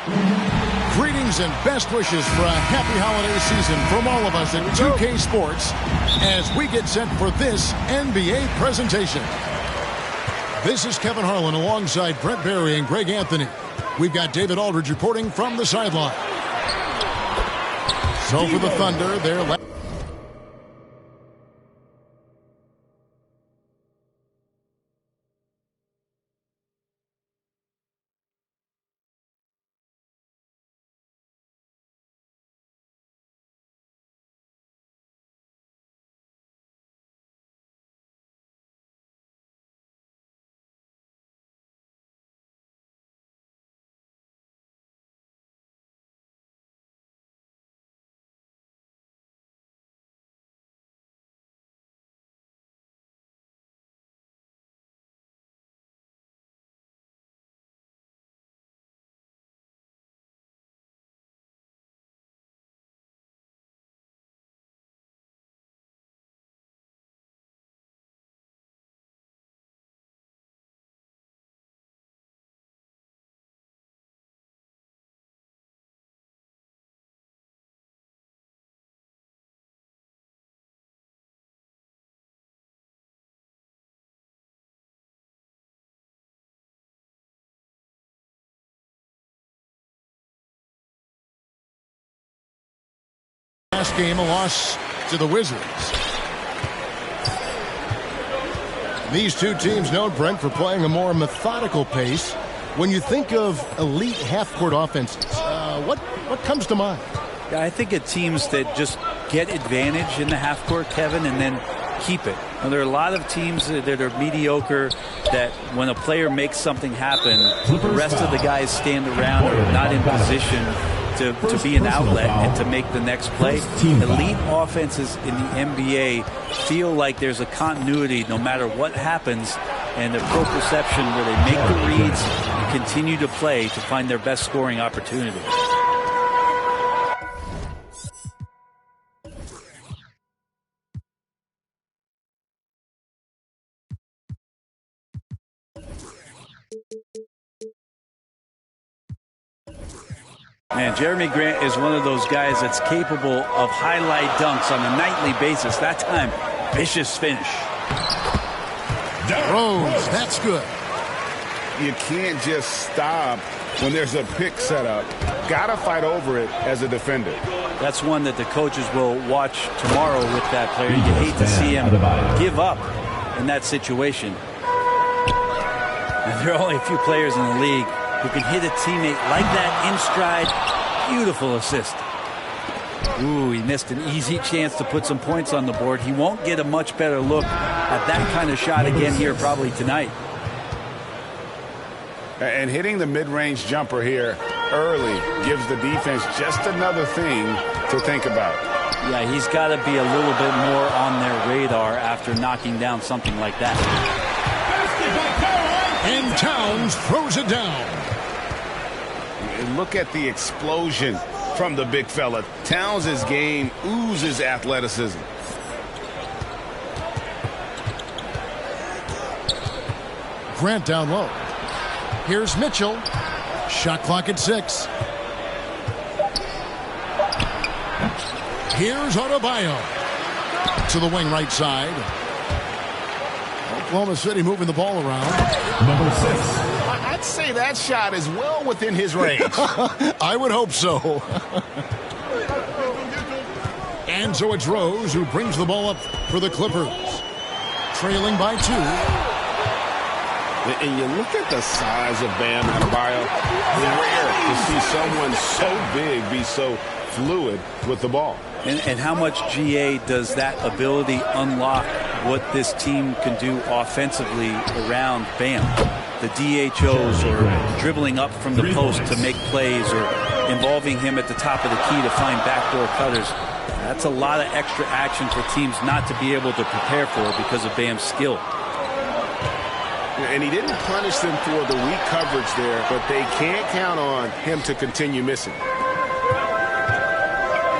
Greetings and best wishes for a happy holiday season from all of us at 2K Sports as we get set for this NBA presentation. This is Kevin Harlan alongside Brent Barry and Greg Anthony. We've got David Aldridge reporting from the sideline. So for the Thunder, they're last game, a loss to the Wizards. These two teams known, Brent, for playing a more methodical pace. When you think of elite half-court offenses, what comes to mind? Yeah, I think of teams that just get advantage in the half-court, Kevin, and then keep it. Now, there are a lot of teams that are mediocre that when a player makes something happen, the rest of the guys stand around or are not in position to be an outlet and to make the next play. Elite offenses in the NBA feel like there's a continuity no matter what happens, and the proprioception where they make the reads and continue to play to find their best scoring opportunity. Man, Jeremy Grant is one of those guys that's capable of highlight dunks on a nightly basis. That time, vicious finish. Rose, that's good. You can't just stop when there's a pick set up. Gotta fight over it as a defender. That's one that the coaches will watch tomorrow with that player. You hate to see him give up in that situation. And there are only a few players in the league who can hit a teammate like that in stride. Beautiful assist. Ooh, he missed an easy chance to put some points on the board. He won't get a much better look at that kind of shot again here probably tonight. And hitting the mid-range jumper here early gives the defense just another thing to think about. Yeah, he's got to be a little bit more on their radar after knocking down something like that. And Towns throws it down. And look at the explosion from the big fella. Towns' game oozes athleticism. Grant down low. Here's Mitchell. Shot clock at 6. Here's Adebayo. To the wing right side. Oklahoma City moving the ball around. Number 6. I'd say that shot is well within his range. I would hope so. And so it's Rose who brings the ball up for the Clippers. Trailing by 2. And you look at the size of Bam Adebayo. Rare to see someone so big be so fluid with the ball. And how much GA does that ability unlock what this team can do offensively around Bam? The DHOs or dribbling up from the post to make plays or involving him at the top of the key to find backdoor cutters. That's a lot of extra action for teams not to be able to prepare for because of Bam's skill. And he didn't punish them for the weak coverage there, but they can't count on him to continue missing.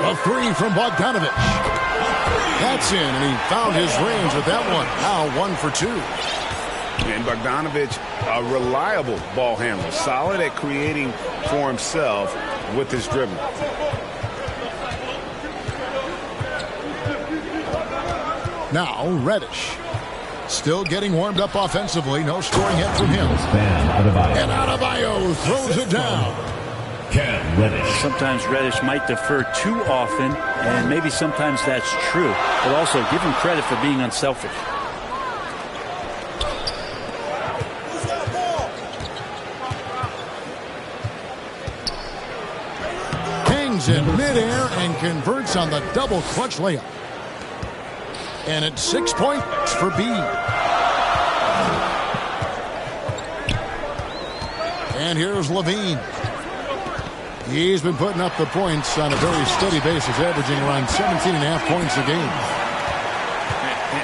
A 3 from Bogdanovic. That's in, and he found his range with that one. Now 1 for 2. And Bogdanovich, a reliable ball handler, solid at creating for himself with his dribbling. Now Reddish. Still getting warmed up offensively. No scoring yet from him. And Adebayo throws it down. Sometimes Reddish might defer too often, and maybe sometimes that's true. But also give him credit for being unselfish. Hangs in midair and converts on the double clutch layup. And it's 6 points for B. And here's Levine. He's been putting up the points on a very steady basis, averaging around 17.5 points a game.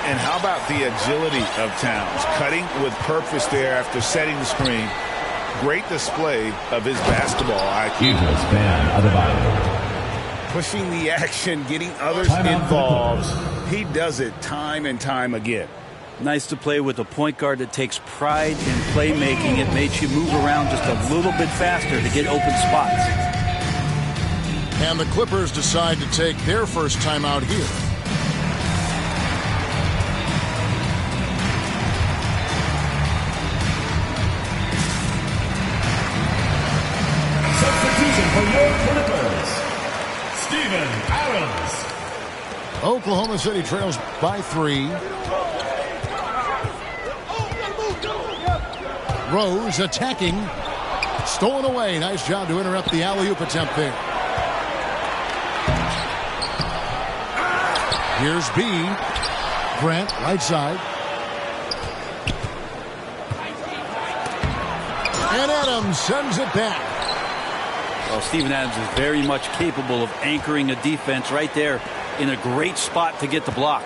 And how about the agility of Towns? Cutting with purpose there after setting the screen. Great display of his basketball IQ. Pushing the action, getting others involved. He does it time and time again. Nice to play with a point guard that takes pride in playmaking. It makes you move around just a little bit faster to get open spots. And the Clippers decide to take their first timeout here. Substitution for your Clippers, Steven Adams. Oklahoma City trails by 3. Rose attacking. Stolen away. Nice job to interrupt the alley-oop attempt there. Here's B. Grant, right side. And Adams sends it back. Well, Steven Adams is very much capable of anchoring a defense right there in a great spot to get the block.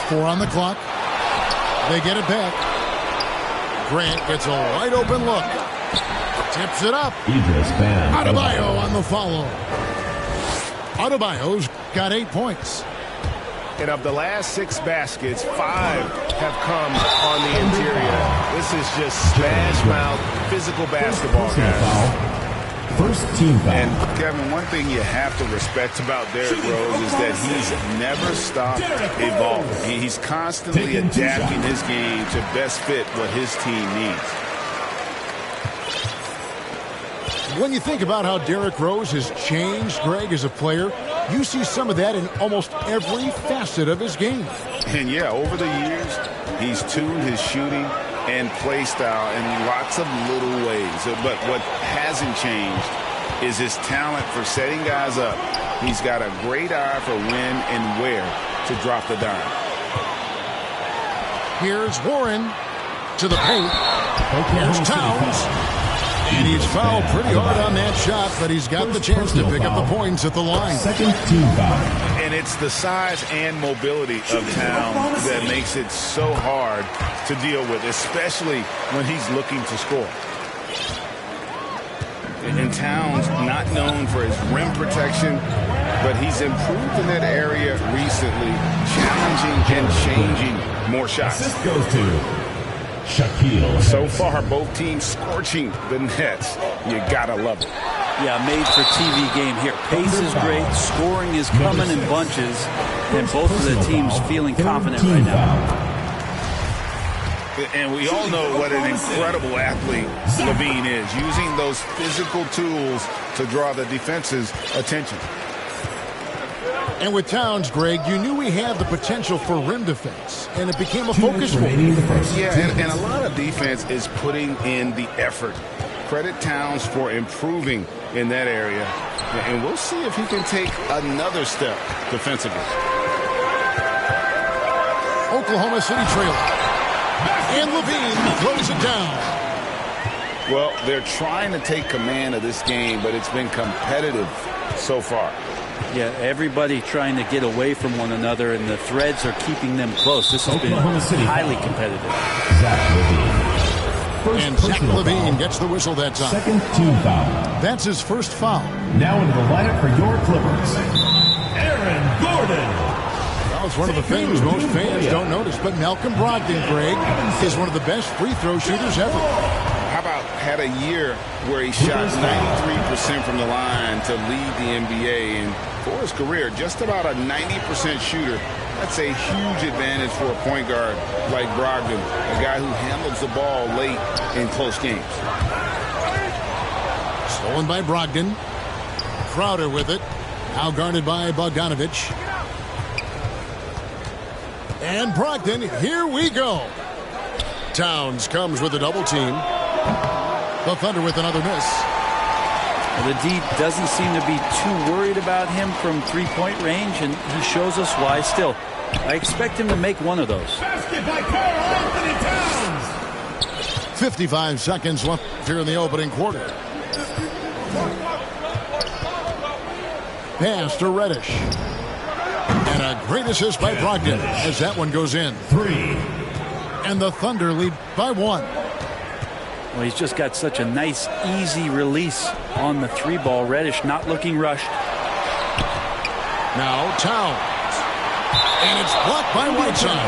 4 on the clock. They get it back. Grant gets a wide open look. Tips it up. Adebayo on the follow. Adebayo's got 8 points. And of the last 6 baskets, 5 have come on the interior. This is just smash mouth, physical basketball, guys. First team foul. And Kevin, one thing you have to respect about Derrick Rose is that he's never stopped evolving. He's constantly adapting his game to best fit what his team needs. When you think about how Derrick Rose has changed, Greg, as a player, you see some of that in almost every facet of his game. And yeah, over the years, he's tuned his shooting and play style in lots of little ways. But what hasn't changed is his talent for setting guys up. He's got a great eye for when and where to drop the dime. Here's Warren to the paint. Here's Towns. And he's fouled pretty hard on that shot, but he's got the chance to pick up the points at the line. Second team foul. And it's the size and mobility of Towns that makes it so hard to deal with, especially when he's looking to score. And Towns, not known for his rim protection, but he's improved in that area recently, challenging and changing more shots. Assist goes to Shaquille. So far, both teams scorching the nets. You gotta love it. Yeah, made for TV game here. Pace is great. Scoring is coming in bunches. And both of the teams feeling confident right now. And we all know what an incredible athlete Levine is, using those physical tools to draw the defense's attention. And with Towns, Greg, you knew he had the potential for rim defense, and it became a focus for him. Yeah, and a lot of defense is putting in the effort. Credit Towns for improving in that area, and we'll see if he can take another step defensively. Oklahoma City trailing. And Levine throws it down. Well, they're trying to take command of this game, but it's been competitive so far. Yeah, everybody trying to get away from one another, and the threads are keeping them close. This has been highly competitive. And Zach Levine gets the whistle that time. Second team foul. That's his first foul. Now into the lineup for your Clippers, Aaron Gordon. Foul It's one of the things most fans don't notice. But Malcolm Brogdon, Greg, is one of the best free throw shooters ever. How about had a year where he shot 93% from the line to lead the NBA, and for his career, just about a 90% shooter. That's a huge advantage for a point guard like Brogdon, a guy who handles the ball late in close games. Stolen by Brogdon. Crowder with it. Now guarded by Bogdanovich. And Brogdon, here we go. Towns comes with a double team. The Thunder with another miss. The D doesn't seem to be too worried about him from three-point range, and he shows us why still. I expect him to make one of those. Basket by Karl-Anthony Towns. 55 seconds left here in the opening quarter. Pass to Reddish. And a great assist by Brogdon as that one goes in. 3. And the Thunder lead by 1. Well, he's just got such a nice, easy release on the three ball. Reddish not looking rushed. Now Towns. And it's blocked by Whiteside.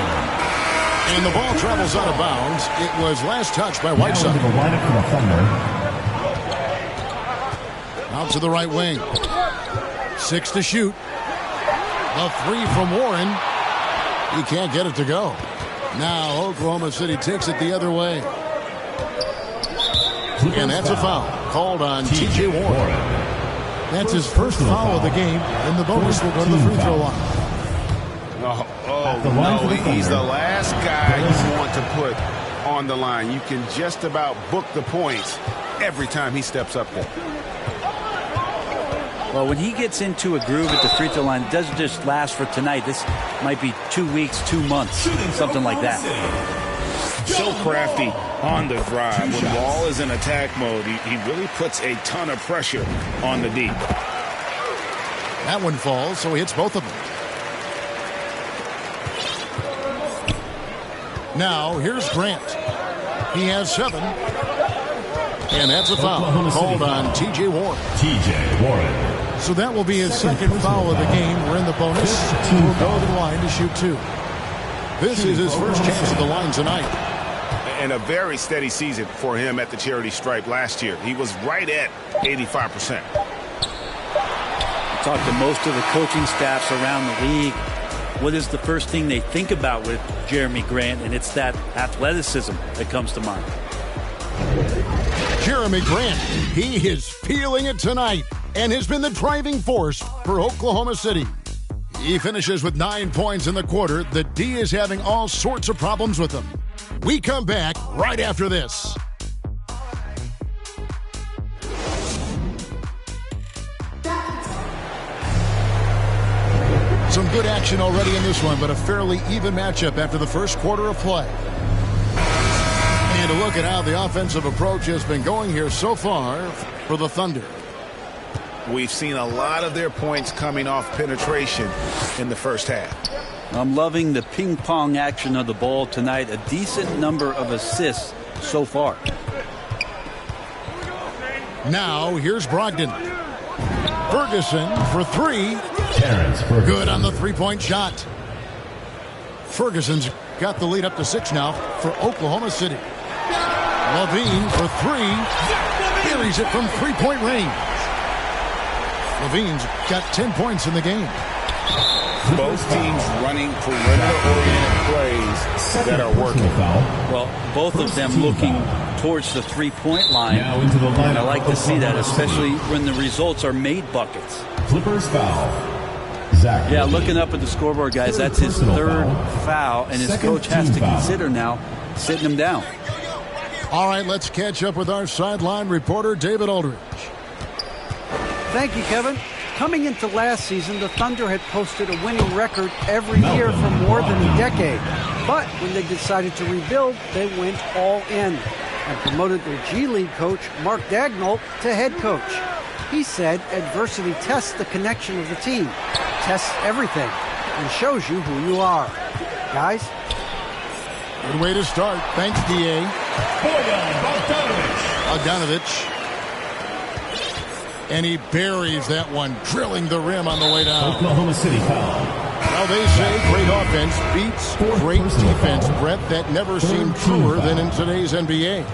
And the ball travels out of bounds. It was last touched by Whiteside. Out to the right wing. 6 to shoot. A 3 from Warren. He can't get it to go. Now Oklahoma City takes it the other way. And that's a foul called on T.J. Warren. That's his first foul of the game, and the bonus will go to the free throw line. No, he's the last guy you want to put on the line. You can just about book the points every time he steps up there. Well, when he gets into a groove at the free throw line, it doesn't just last for tonight. This might be 2 weeks, 2 months, something like that. So crafty on the drive. When the ball is in attack mode, he really puts a ton of pressure on the D. That one falls, so he hits both of them. Now, here's Grant. He has 7. And that's a foul called on T.J. Warren. T.J. Warren. So that will be his second foul of the game. We're in the bonus. He will go to the line to shoot 2. This is his first chance at the line tonight. And a very steady season for him at the charity stripe last year. He was right at 85%. Talk to most of the coaching staffs around the league. What is the first thing they think about with Jeremy Grant? And it's that athleticism that comes to mind. Jeremy Grant, he is feeling it tonight and has been the driving force for Oklahoma City. He finishes with 9 points in the quarter. The D is having all sorts of problems with him. We come back right after this. Some good action already in this one, but a fairly even matchup after the first quarter of play. And a look at how the offensive approach has been going here so far for the Thunder. We've seen a lot of their points coming off penetration in the first half. I'm loving the ping-pong action of the ball tonight. A decent number of assists so far. Now, here's Brogdon. Ferguson for 3. Good on the three-point shot. Ferguson's got the lead up to 6 now for Oklahoma City. Levine for 3. Buries it from three-point range. Levine's got 10 points in the game. Both teams running perimeter-oriented plays that are working. Well, both of them looking towards the three-point line. And I like to see that, especially when the results are made buckets. Clippers foul. Yeah, looking up at the scoreboard, guys, that's his third foul, and his coach has to consider now sitting him down. All right, let's catch up with our sideline reporter, David Aldridge. Thank you, Kevin. Coming into last season, the Thunder had posted a winning record every year for more than a decade. But when they decided to rebuild, they went all in and promoted their G League coach, Mark Dagnall, to head coach. He said adversity tests the connection of the team, tests everything, and shows you who you are. Guys? Good way to start. Thanks, D.A. Bogdanovich. And he buries that one, drilling the rim on the way down. Oklahoma City foul. Well, they say great offense beats great defense, Brett. That never seemed truer than in today's NBA.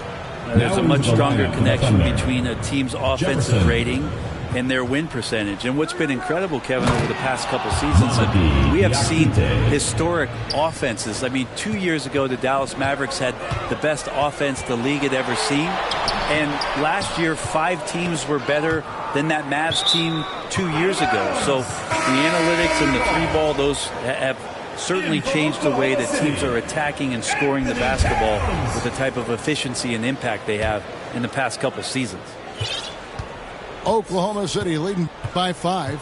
There's a much stronger connection between a team's offensive rating and their win percentage. And what's been incredible, Kevin, over the past couple seasons, we have seen historic offenses. I mean, 2 years ago, the Dallas Mavericks had the best offense the league had ever seen. And last year, 5 teams were better than that Mavs team 2 years ago. So the analytics and the 3-ball, those have certainly changed the way that teams are attacking and scoring the basketball with the type of efficiency and impact they have in the past couple seasons. Oklahoma City leading by 5.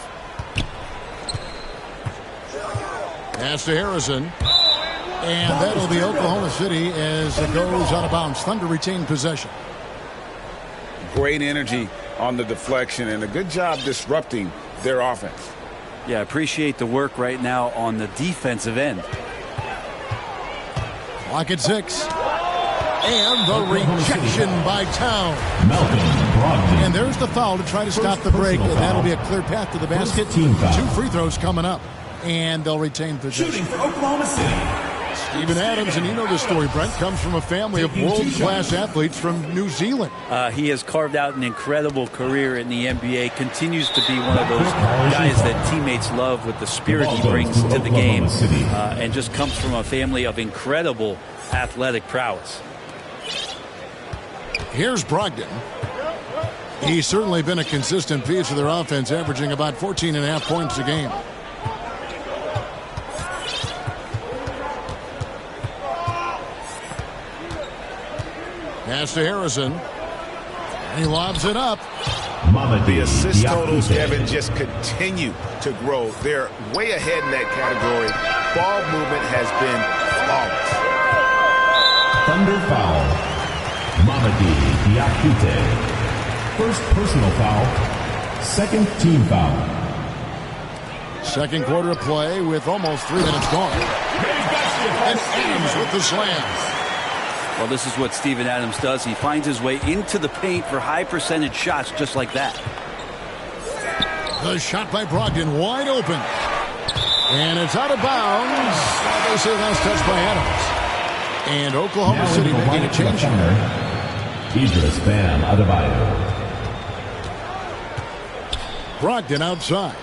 Pass to Harrison. And that'll be Oklahoma City as it goes out of bounds. Thunder retain possession. Great energy on the deflection and a good job disrupting their offense. Yeah, I appreciate the work right now on the defensive end. Clock at 6. And the rejection by Town. And there's the foul to try to stop the break. And that'll be a clear path to the basket. 2 free throws coming up. And they'll retain possession. Shooting for Oklahoma City. Steven Adams, and you know the story, Brent, comes from a family of world-class athletes from New Zealand. He has carved out an incredible career in the NBA, continues to be one of those guys that teammates love with the spirit he brings to the game, and just comes from a family of incredible athletic prowess. Here's Brogdon. He's certainly been a consistent piece of their offense, averaging about 14.5 points a game. Pass to Harrison. He lobs it up. The assist totals, Kevin, just continue to grow. They're way ahead in that category. Ball movement has been flawless. Thunder foul. Mamadi Diakite. First personal foul. Second team foul. Second quarter of play with almost 3 minutes gone. And Adams with the slam. Well, this is what Steven Adams does. He finds his way into the paint for high percentage shots just like that. The shot by Brogdon wide open. And it's out of bounds. They say last touch by Adams. And Oklahoma City making a change. Idris Bam Adebayo. Brogdon outside.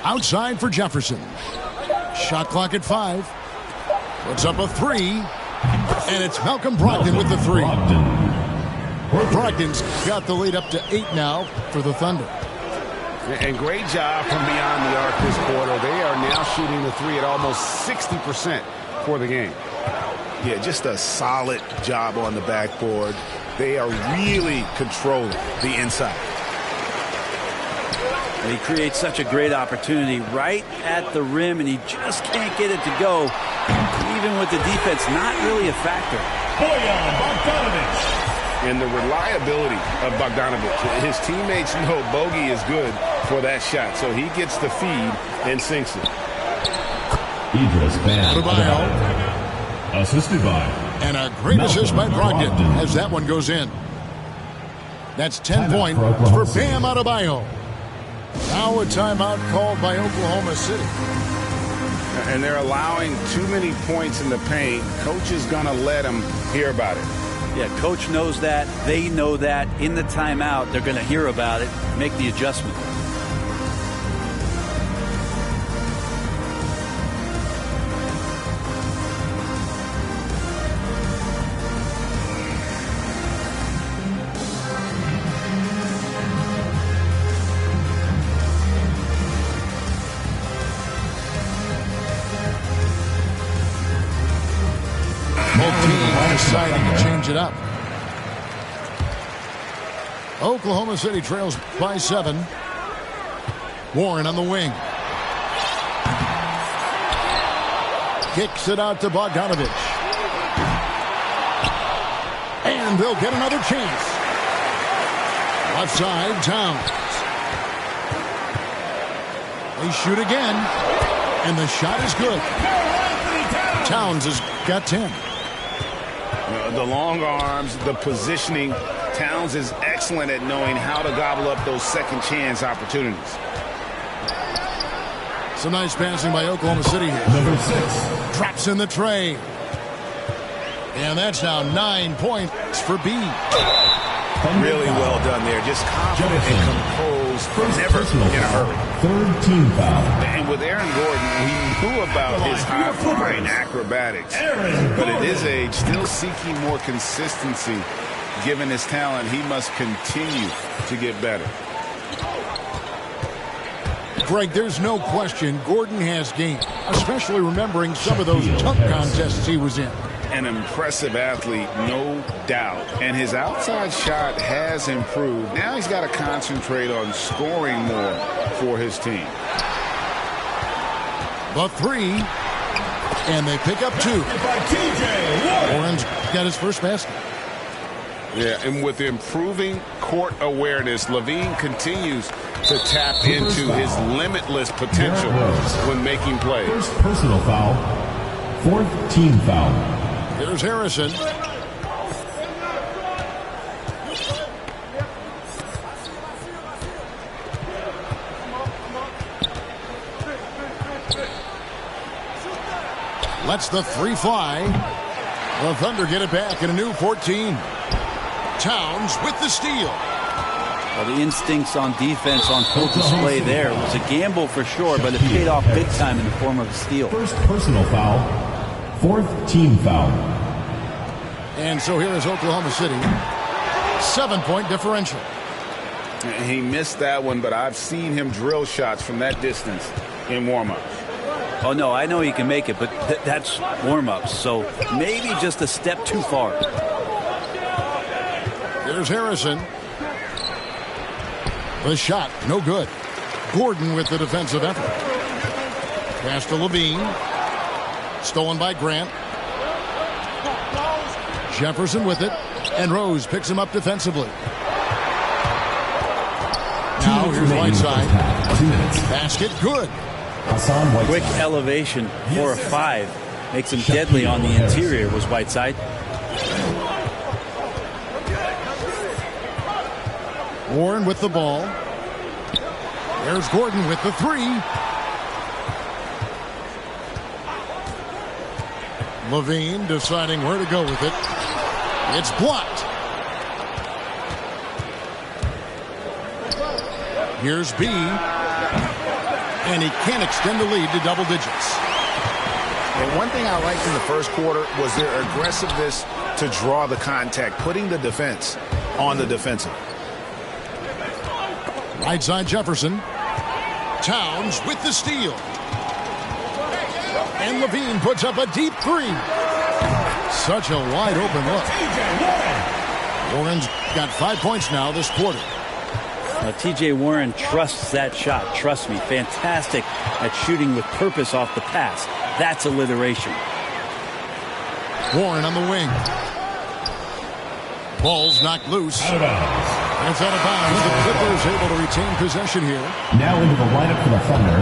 Outside for Jefferson. Shot clock at 5. Puts up a 3. And it's Malcolm Brogdon with the 3. Brogdon's got the lead up to 8 now for the Thunder. And great job from beyond the arc this quarter. They are now shooting the 3 at almost 60% for the game. Yeah, just a solid job on the backboard. They are really controlling the inside. And he creates such a great opportunity right at the rim, and he just can't get it to go. Even with the defense, not really a factor. Bojan Bogdanovic. And the reliability of Bogdanovic. His teammates know Bogey is good for that shot, so he gets the feed and sinks it. Idris Bam Adebayo. Assisted by. And a great assist by Brogdon as that one goes in. That's 10 points for Bam Adebayo. Now a timeout called by Oklahoma City. And they're allowing too many points in the paint. Coach is going to let them hear about it. Yeah, coach knows that. They know that. In the timeout, they're going to hear about it, make the adjustment. Deciding to change it up. Oklahoma City trails by 7. Warren on the wing. Kicks it out to Bogdanovic. And they'll get another chance. Left side, Towns. They shoot again. And the shot is good. Towns has got 10. The long arms, the positioning. Towns is excellent at knowing how to gobble up those second chance opportunities. Some nice passing by Oklahoma City here. Number 6. Drops in the tray. And that's now 9 points for B. Really well done there. Just confident and composed. Never in a hurry. Third team foul. And with Aaron Gordon, we knew about his high-flying acrobatics. But at his age, still seeking more consistency. Given his talent, he must continue to get better. Greg, there's no question Gordon has game, especially remembering some of those dunk contests he was in. An impressive athlete, no doubt. And his outside shot has improved. Now he's got to concentrate on scoring more for his team. The three, and they pick up 2. Warren's got his first basket. Yeah, and with improving court awareness, Levine continues to tap into his limitless potential when making plays. First personal foul. Fourth team foul. Here's Harrison. Lets the 3 fly. The Thunder get it back in a new 14. Towns with the steal. Well, the instincts on defense on full display there. It was a gamble for sure, but it paid off big time in the form of a steal. First personal foul. Fourth team foul. And so here is Oklahoma City. 7-point differential. He missed that one, but I've seen him drill shots from that distance in warm-ups. Oh, no, I know he can make it, but that's warm-ups, so maybe just a step too far. Here's Harrison. The shot, no good. Gordon with the defensive effort. Pass to Levine. Stolen by Grant. Jefferson with it. And Rose picks him up defensively. Now here's Whiteside. Basket, good. Quick elevation for a 5. Makes him deadly on the interior was Whiteside. Warren with the ball. There's Gordon with the 3. Levine deciding where to go with it. It's blocked. Here's B. And he can't extend the lead to double digits. And one thing I liked in the first quarter was their aggressiveness to draw the contact, putting the defense on the defensive. Right side Jefferson. Towns with the steal. And Levine puts up a deep 3. Such a wide open look. Warren's got 5 points now this quarter. TJ Warren trusts that shot. Trust me. Fantastic at shooting with purpose off the pass. That's alliteration. Warren on the wing. Ball's knocked loose. Out of bounds. And it's out of bounds. The Clippers able to retain possession here. Now into the lineup for the Thunder.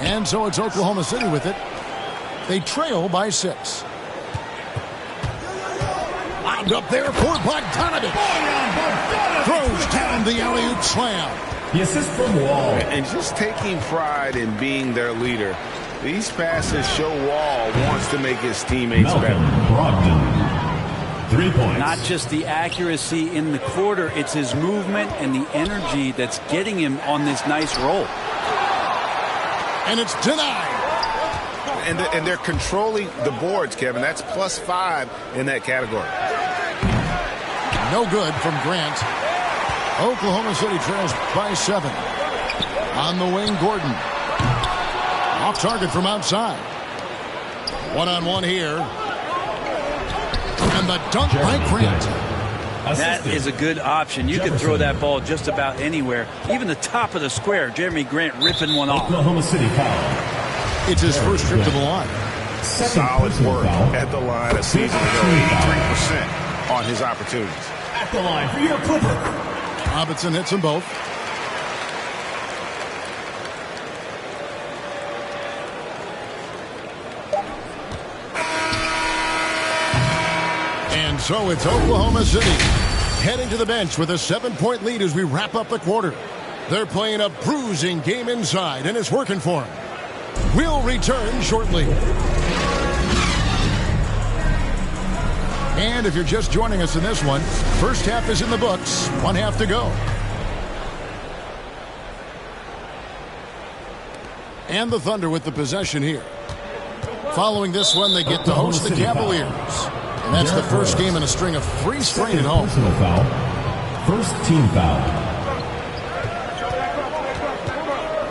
And so it's Oklahoma City with it. They trail by 6. Lobbed up there for Bogdanovich. Throws down the alley-oop slam. The assist from Wall. And just taking pride in being their leader. These passes show Wall wants to make his teammates better. Brogdon. 3 points. Not just the accuracy in the quarter, it's his movement and the energy that's getting him on this nice roll. And it's denied. And they're controlling the boards, Kevin. That's +5 in that category. No good from Grant. Oklahoma City trails by 7. On the wing, Gordon. Off target from outside. One-on-one here. And the dunk by Grant. That is a good option. You can throw that ball just about anywhere. Even the top of the square. Jeremy Grant ripping one off. Oklahoma City foul. It's his first trip to the line. Solid work at the line a season ago. 83% on his opportunities. At the line for your Clipper. Robinson hits them both. And so it's Oklahoma City heading to the bench with a 7-point lead as we wrap up the quarter. They're playing a bruising game inside, and it's working for them. We'll return shortly. And if you're just joining us in this one, first half is in the books, 1 half to go. And the Thunder with the possession here. Following this one, they get to host the Cavaliers. And that's the first game in a string of 3 straight at home. Personal foul. First team foul.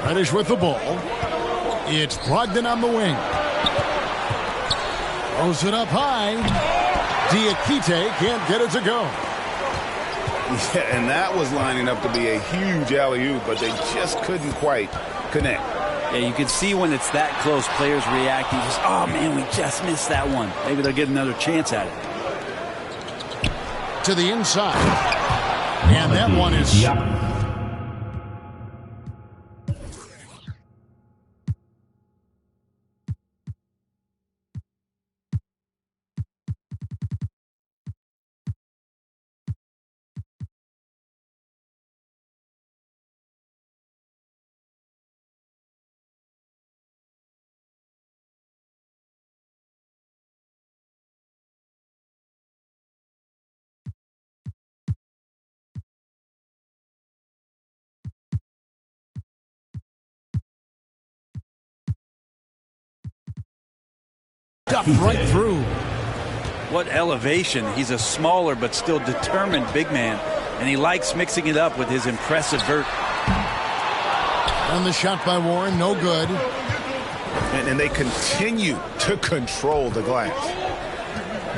Reddish with the ball. It's Brogdon on the wing. Throws it up high. Diakite can't get it to go. Yeah, and that was lining up to be a huge alley-oop, but they just couldn't quite connect. Yeah, you can see when it's that close, players reacting. Just, oh, man, we just missed that one. Maybe they'll get another chance at it. To the inside. And that one is... right through. What elevation. He's a smaller but still determined big man, and he likes mixing it up with his impressive vert. And the shot by Warren, no good. And they continue to control the glass.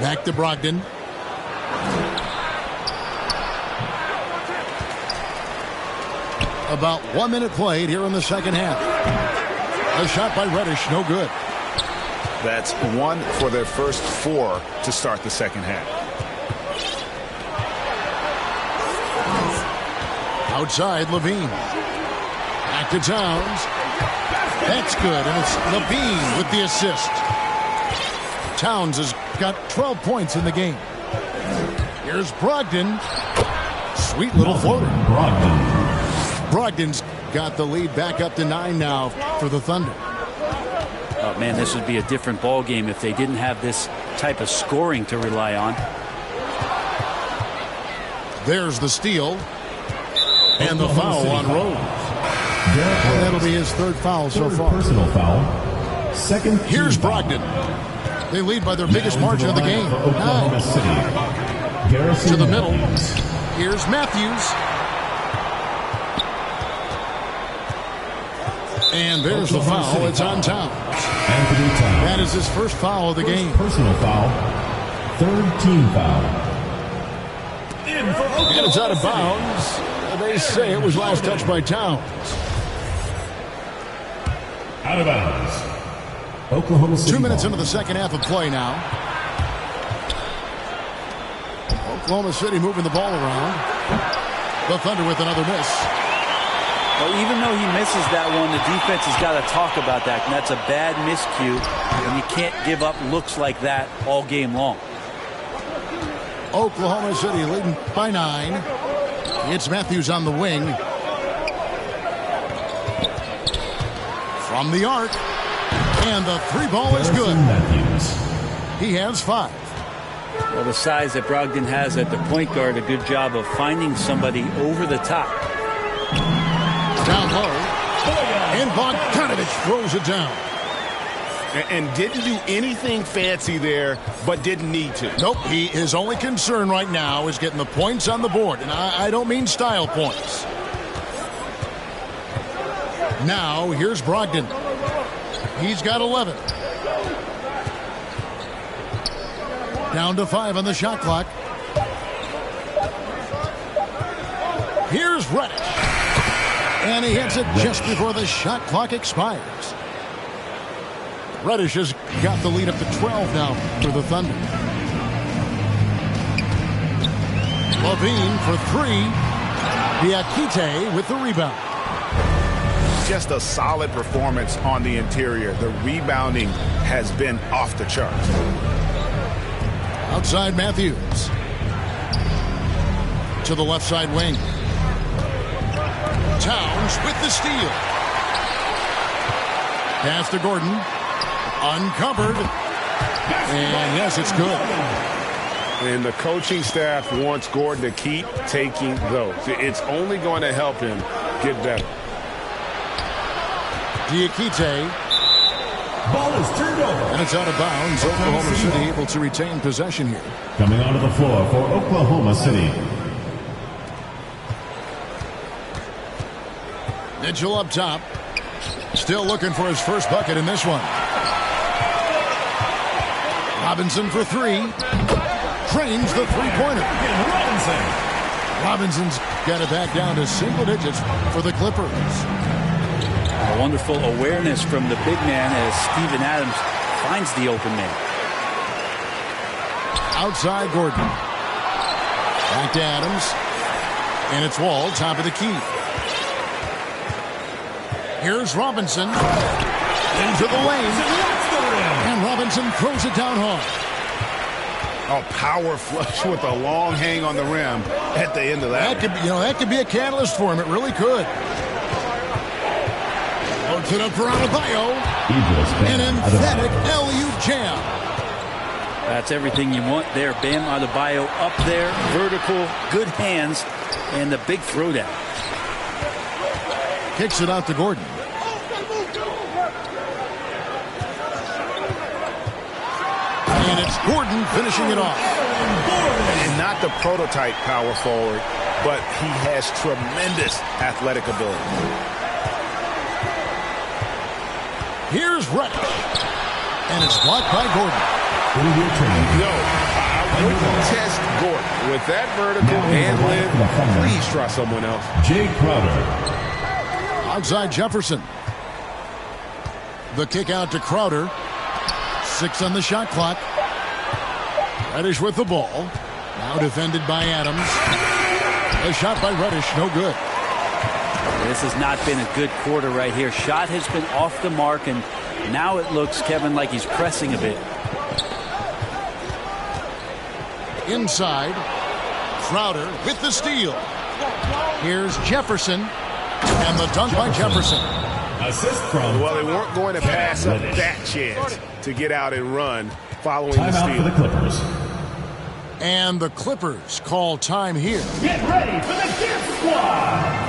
Back to Brogdon. About 1 minute played here in the second half. A shot by Reddish, no good. That's 1 for their first 4 to start the second half. Outside, Levine. Back to Towns. That's good, and it's Levine with the assist. Towns has got 12 points in the game. Here's Brogdon. Sweet little floater. Brogdon's got the lead back up to 9 now for the Thunder. Oh, man, this would be a different ball game if they didn't have this type of scoring to rely on. There's the steal. And the foul on Rose. And that'll be his 3rd foul so far. Personal foul. Second. Here's Brogdon. They lead by their biggest margin of the game. 9. To the middle. Here's Matthews. And there's the foul. It's on Towns. That is his first foul of the game. Personal foul. 3rd team foul. And it's out of bounds. They say it was last touched by Towns. Out of bounds. Oklahoma City. 2 minutes into the second half of play now. Oklahoma City moving the ball around. The Thunder with another miss. Well, even though he misses that one, the defense has got to talk about that. And that's a bad miscue. And you can't give up looks like that all game long. Oklahoma City leading by 9. It's Matthews on the wing. From the arc. And the 3-ball is good. He has 5. Well, the size that Brogdon has at the point guard, a good job of finding somebody over the top. Down low. And Bogdanovich throws it down. And didn't do anything fancy there, but didn't need to. Nope. His only concern right now is getting the points on the board. And I don't mean style points. Now, here's Brogdon. He's got 11. Down to 5 on the shot clock. Here's Reddish. And he hits it just before the shot clock expires. Reddish has got the lead up to 12 now for the Thunder. Levine for 3. Diakite with the rebound. Just a solid performance on the interior. The rebounding has been off the charts. Outside Matthews. To the left side wing. Towns with the steal. Pass to Gordon. Uncovered. And yes, it's good. And the coaching staff wants Gordon to keep taking those. It's only going to help him get better. Diakite. Ball is turned over. And it's out of bounds. Oklahoma City able to retain possession here. Coming onto the floor for Oklahoma City. Mitchell up top. Still looking for his first bucket in this one. Robinson for three. Drains the three-pointer. Robinson's got it back down to single digits for the Clippers. A wonderful awareness from the big man as Steven Adams finds the open man. Outside Gordon. Back to Adams. And it's Wall, top of the key. Here's Robinson. Into the lane. And Robinson throws it down hard. Oh, power flush with a long hang on the rim at the end of that. That could be a catalyst for him. It really could. Puts it up for Adebayo. An emphatic alley-oop jam. That's everything you want there. Bam Adebayo up there, vertical, good hands, and the big throwdown. Kicks it out to Gordon. And it's Gordon finishing it off. And not the prototype power forward, but he has tremendous athletic ability. Here's Reddish. And it's blocked by Gordon. No, I wouldn't test Gordon. With that vertical and length, please try someone else. Jay Crowder. Outside Jefferson. The kick out to Crowder. 6 on the shot clock. Reddish with the ball. Now defended by Adams. A shot by Reddish, no good. This has not been a good quarter right here. Shot has been off the mark, and now it looks, Kevin, like he's pressing a bit. Inside. Crowder with the steal. Here's Jefferson. And the dunk by Jefferson. Assist from. Well, they weren't going to pass up that chance to get out and run following the steal. Timeout for the Clippers. And the Clippers call time here. Get ready for the Dip Squad.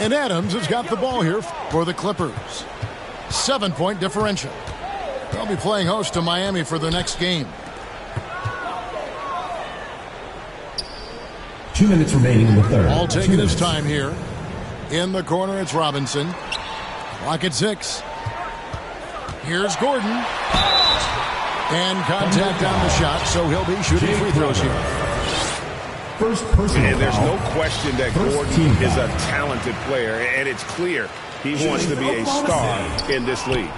And Adams has got the ball here for the Clippers. 7-point differential. They'll be playing host to Miami for the next game. 2 minutes remaining in the third. All taking his time here. In the corner, it's Robinson. Clock at 6. Here's Gordon. And contact on the shot, so he'll be shooting free throws here. First personal And there's foul. no question that Gordon is a talented player, and it's clear he wants to be a star in this league.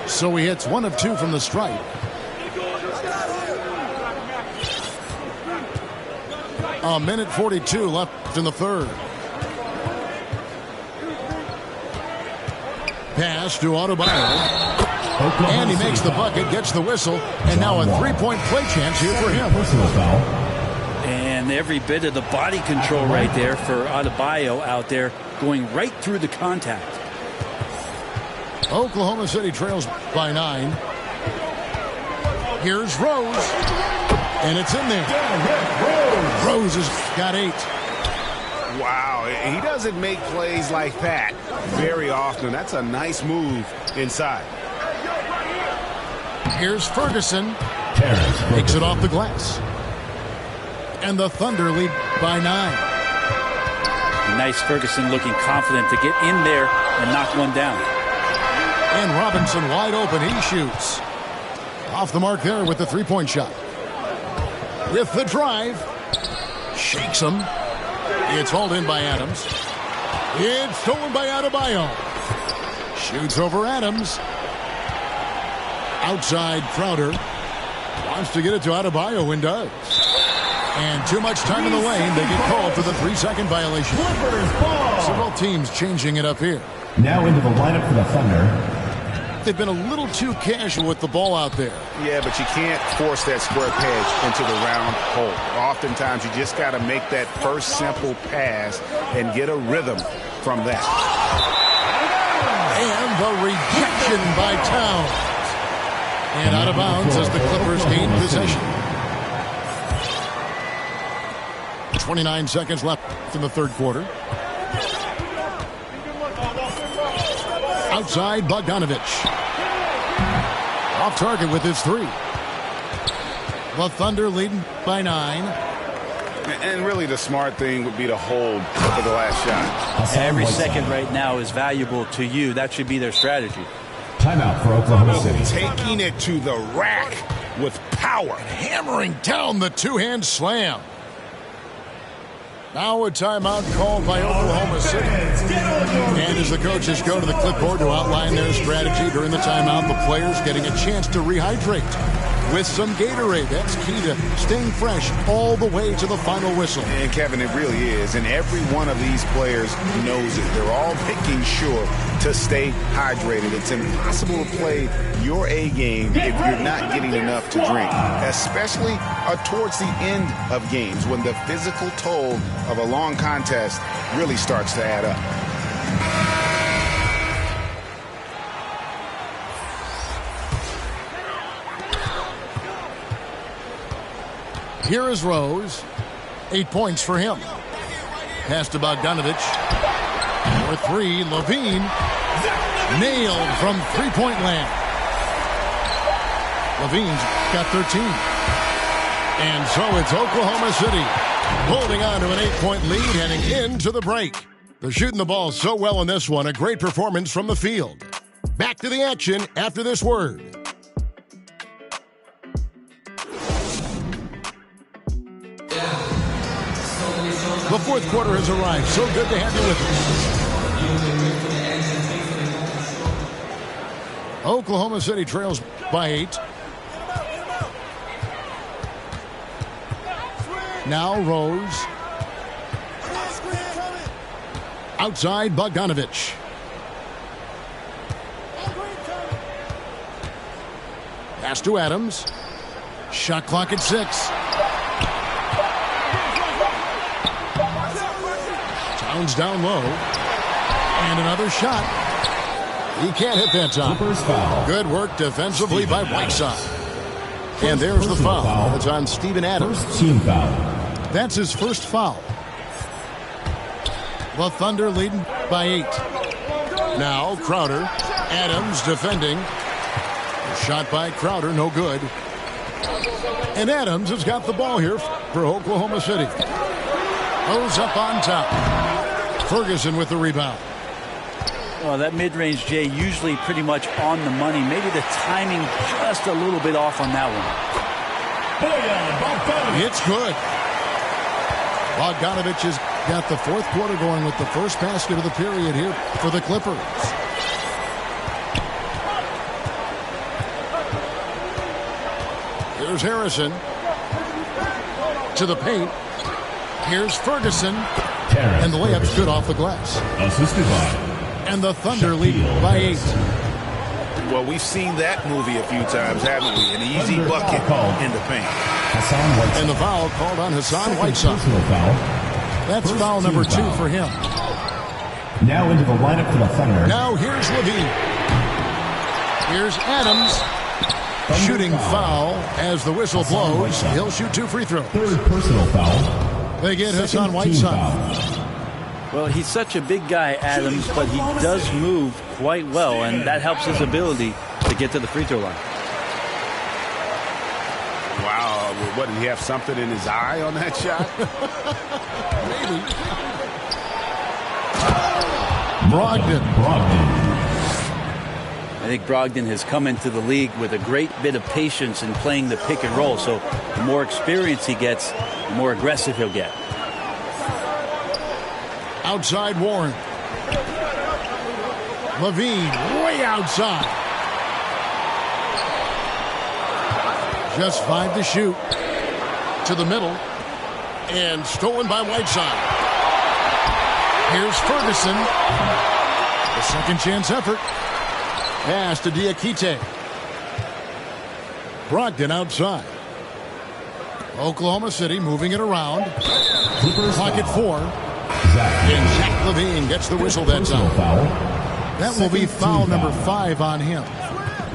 So he hits 1 of 2 from the stripe. A minute 42 left in the third. Pass to Adebayo. And he makes the bucket, gets the whistle, and now a 3-point play chance here for him. Personal foul. And every bit of the body control right there for Adebayo out there, going right through the contact. Oklahoma City trails by 9. Here's Rose. And it's in there. Rose has got 8. Wow, he doesn't make plays like that very often. That's a nice move inside. Here's Ferguson. Takes it off the glass. And the Thunder lead by 9. Nice Ferguson looking confident to get in there and knock one down. And Robinson wide open. He shoots. Off the mark there with the three-point shot. With the drive. Shakes him. It's hauled in by Adams. It's stolen by Adebayo. Shoots over Adams. Outside Crowder. Wants to get it to Adebayo and does. And too much time in the lane. They get called for the 3-second violation. Several teams changing it up here. Now into the lineup for the Thunder. They've been a little too casual with the ball out there. Yeah, but you can't force that square peg into the round hole. Oftentimes, you just got to make that first simple pass and get a rhythm from that. And the rejection by Towns. And out of bounds as the Clippers gain possession. 29 seconds left in the third quarter. Outside Bogdanovich. Off target with his three. The Thunder leading by 9. And really the smart thing would be to hold for the last shot. Every second right now is valuable to you. That should be their strategy. Timeout for Oklahoma City. Taking it to the rack with power. Hammering down the two-hand slam. Now a timeout called by Oklahoma City. And as the coaches go to the clipboard to outline their strategy during the timeout, the players getting a chance to rehydrate with some Gatorade. That's key to staying fresh all the way to the final whistle. And Kevin, it really is. And every one of these players knows it. They're all making sure to stay hydrated. It's impossible to play your A game if you're not getting enough to drink, especially towards the end of games when the physical toll of a long contest really starts to add up. Here is Rose. 8 points for him. Pass to Bogdanovich. For 3, Levine. Nailed from three-point land. Levine's got 13. And so it's Oklahoma City holding on to an 8-point lead heading into the break. They're shooting the ball so well in this one. A great performance from the field. Back to the action after this word. The fourth quarter has arrived. So good to have you with us. Oklahoma City trails by 8. Now Rose. Outside Bogdanovich. Pass to Adams. Shot clock at 6. Towns down low. And another shot. He can't hit that time. Good work defensively by Whiteside. And there's the foul. It's on Steven Adams. First team foul. That's his first foul. The Thunder leading by 8. Now Crowder. Adams defending. Shot by Crowder, no good. And Adams has got the ball here for Oklahoma City. Goes up on top. Ferguson with the rebound. Well, that mid-range, Jay, usually pretty much on the money. Maybe the timing just a little bit off on that one. It's good. Bogdanovich has got the fourth quarter going with the first basket of the period here for the Clippers. Here's Harrison to the paint. Here's Ferguson. And the layup's good off the glass. Assisted by. And the Thunder lead by 8. Well, we've seen that movie a few times, haven't we? An easy bucket in the paint. And the foul called on Hassan Whiteside. That's foul number 2 for him. Now into the lineup for the Thunder. Now here's Levine. Here's Adams. Shooting foul as the whistle blows. He'll shoot 2 free throws. Third personal foul. They get Hassan Whiteside. Well, he's such a big guy, Adams, but he does move quite well, and that helps his ability to get to the free throw line. Wow, what, did he have something in his eye on that shot? Maybe. Brogdon. think Brogdon has come into the league with a great bit of patience in playing the pick and roll. So the more experience he gets, the more aggressive he'll get. Outside Warren. Levine way outside. Just 5 to shoot. To the middle. And stolen by Whiteside. Here's Ferguson. The second chance effort. Pass to Diakite. Brogdon outside. Oklahoma City moving it around. Pocket 4. And Zach LaVine gets the whistle that time. That will be foul number 5 on him.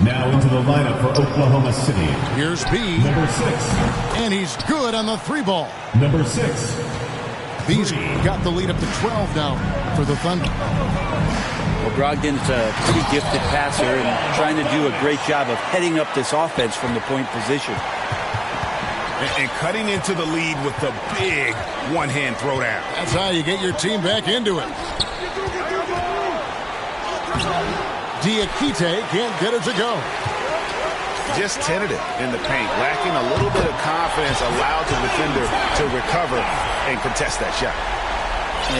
Now into the lineup for Oklahoma City. Here's B. Number 6. And he's good on the 3 ball. Number 6. B's got the lead up to 12 now for the Thunder. Well, Brogdon's a pretty gifted passer and trying to do a great job of heading up this offense from the point position. And cutting into the lead with the big one-hand throwdown. That's how you get your team back into it. Diakite can't get it to go. Just tentative in the paint, lacking a little bit of confidence, allowed the defender to recover and contest that shot.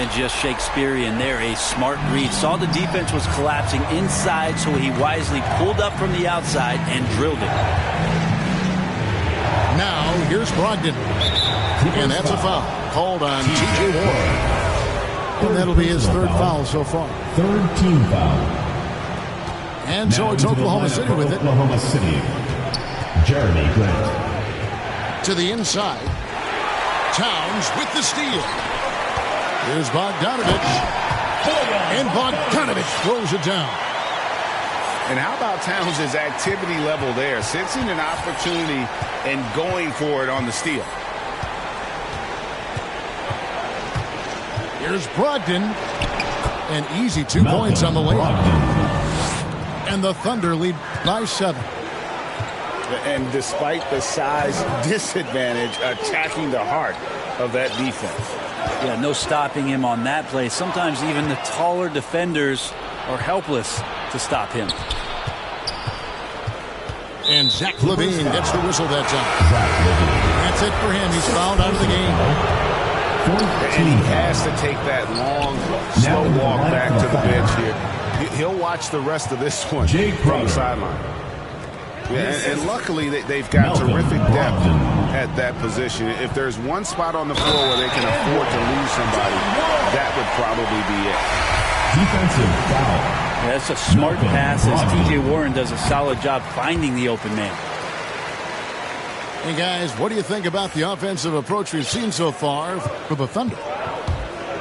And just Shakespearean there, a smart read. Saw the defense was collapsing inside, so he wisely pulled up from the outside and drilled it. Now, here's Brogdon. And that's a foul called on T.J. Warren. And that'll be his 3rd foul so far. 3rd team foul. And so it's Oklahoma City with it. Oklahoma City. Jeremy Grant. To the inside. Towns with the steal. Here's Bogdanovich. And Bogdanovich throws it down. And how about Towns' activity level there? Sensing an opportunity and going for it on the steal. Here's Brogdon. An easy 2 points on the layup. And the Thunder lead by 7. And despite the size disadvantage, attacking the heart of that defense. Yeah, no stopping him on that play. Sometimes even the taller defenders are helpless to stop him. And Zach LaVine gets the whistle that time. That's it for him. He's fouled out of the game. And he has to take that long, slow walk back to the bench here. He'll watch the rest of this one from the sideline. Yeah, and luckily they've got terrific depth at that position. If there's one spot on the floor where they can afford to lose somebody, that would probably be it. Defensive foul. Yeah, that's a smart pass as T.J. Warren does a solid job finding the open man. Hey, guys, what do you think about the offensive approach we've seen so far for the Thunder?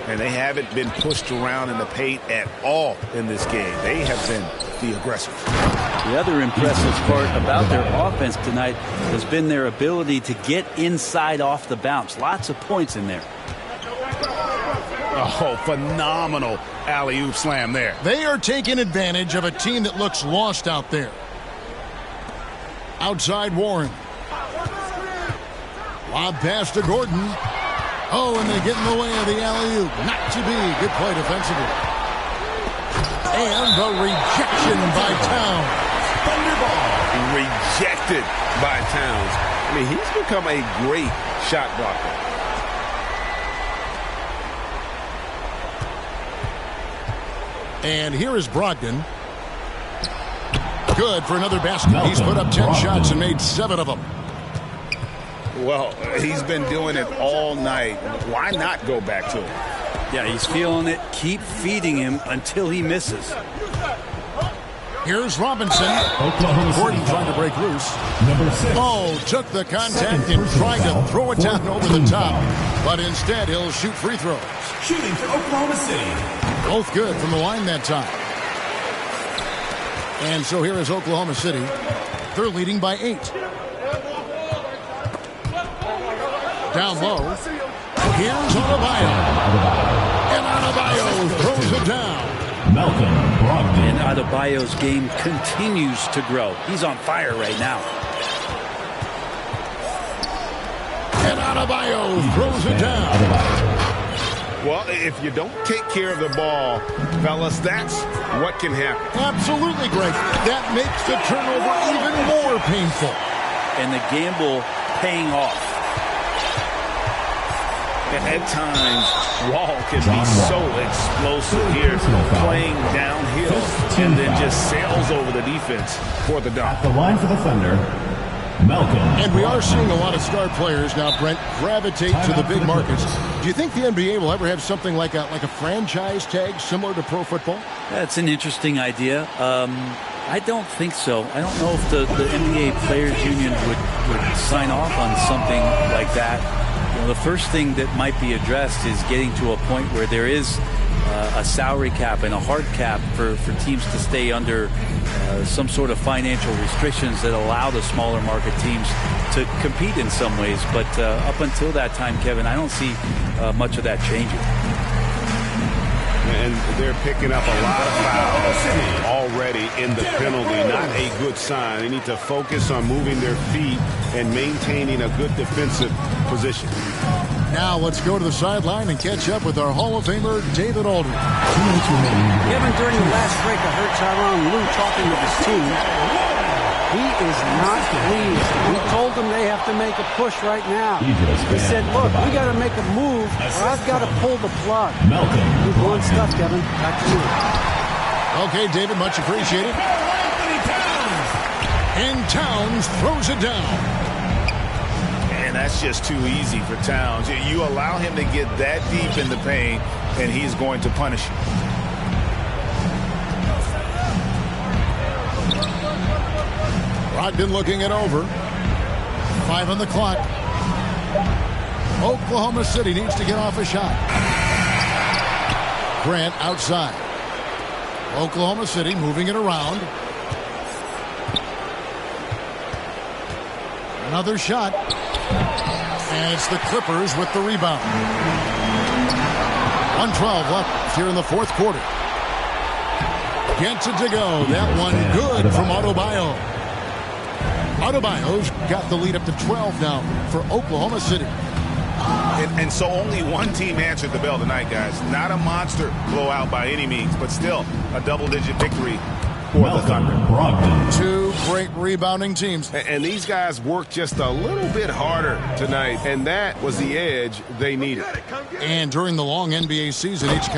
And they haven't been pushed around in the paint at all in this game. They have been the aggressors. The other impressive part about their offense tonight has been their ability to get inside off the bounce. Lots of points in there. Oh, phenomenal alley-oop slam there. They are taking advantage of a team that looks lost out there. Outside Warren. Lob pass to Gordon. Oh, and they get in the way of the alley-oop. Not to be. Good play defensively. And the rejection by Towns. Thunderball. Rejected by Towns. I mean, he's become a great shot blocker. And here is Brogdon. Good for another basket. He's put up 10 shots and made 7 of them. Well, he's been doing it all night. Why not go back to it? Yeah, he's feeling it. Keep feeding him until he misses. Here's Robinson. Gordon trying to break loose. Number 6. Oh, took the contact and tried to throw it down over the top. But instead, he'll shoot free throws. Shooting for Oklahoma City. Both good from the line that time. And so here is Oklahoma City. They're leading by 8. Down low. Here's Adebayo. And Adebayo throws it down. Malcolm Brogdon. And Adebayo's game continues to grow. He's on fire right now. And Adebayo throws it down. Well, if you don't take care of the ball, fellas, that's what can happen. Absolutely, Greg. That makes the turnover even more painful. And the gamble paying off. At times, Wall can be so explosive here, playing downhill, and then just sails over the defense for the dunk. At the line for the Thunder, Malcolm. And we are seeing a lot of star players now, Brent, gravitate to the big markets. Do you think the NBA will ever have something like a franchise tag similar to pro football? That's an interesting idea. I don't think so. I don't know if the NBA Players Union would sign off on something like that. You know, the first thing that might be addressed is getting to a point where there is a salary cap and a hard cap for teams to stay under some sort of financial restrictions that allow the smaller market teams to compete in some ways. But up until that time, Kevin, I don't see much of that changing. And they're picking up a lot of fouls already in the penalty. Not a good sign. They need to focus on moving their feet and maintaining a good defensive position. Now let's go to the sideline and catch up with our Hall of Famer, David Aldridge. Kevin, during the last break, I heard Tyronn Lue talking with his team. He is not pleased. He told them they have to make a push right now. He said, look, we got to make a move or I've got to pull the plug. Good one stuff, Kevin. Back to you. Okay, David, much appreciated. And Towns throws it down. And that's just too easy for Towns. You allow him to get that deep in the paint, and he's going to punish you. Brogdon looking it over. 5 on the clock. Oklahoma City needs to get off a shot. Grant outside. Oklahoma City moving it around. Another shot. And it's the Clippers with the rebound. 1:12 left here in the fourth quarter. Gets it to go. That one good from Adebayo. Adebayo's got the lead up to 12 now for Oklahoma City. And so only one team answered the bell tonight, guys. Not a monster blowout by any means, but still a double-digit victory for the Thunder. Two great rebounding teams. And these guys worked just a little bit harder tonight, and that was the edge they needed. And during the long NBA season, each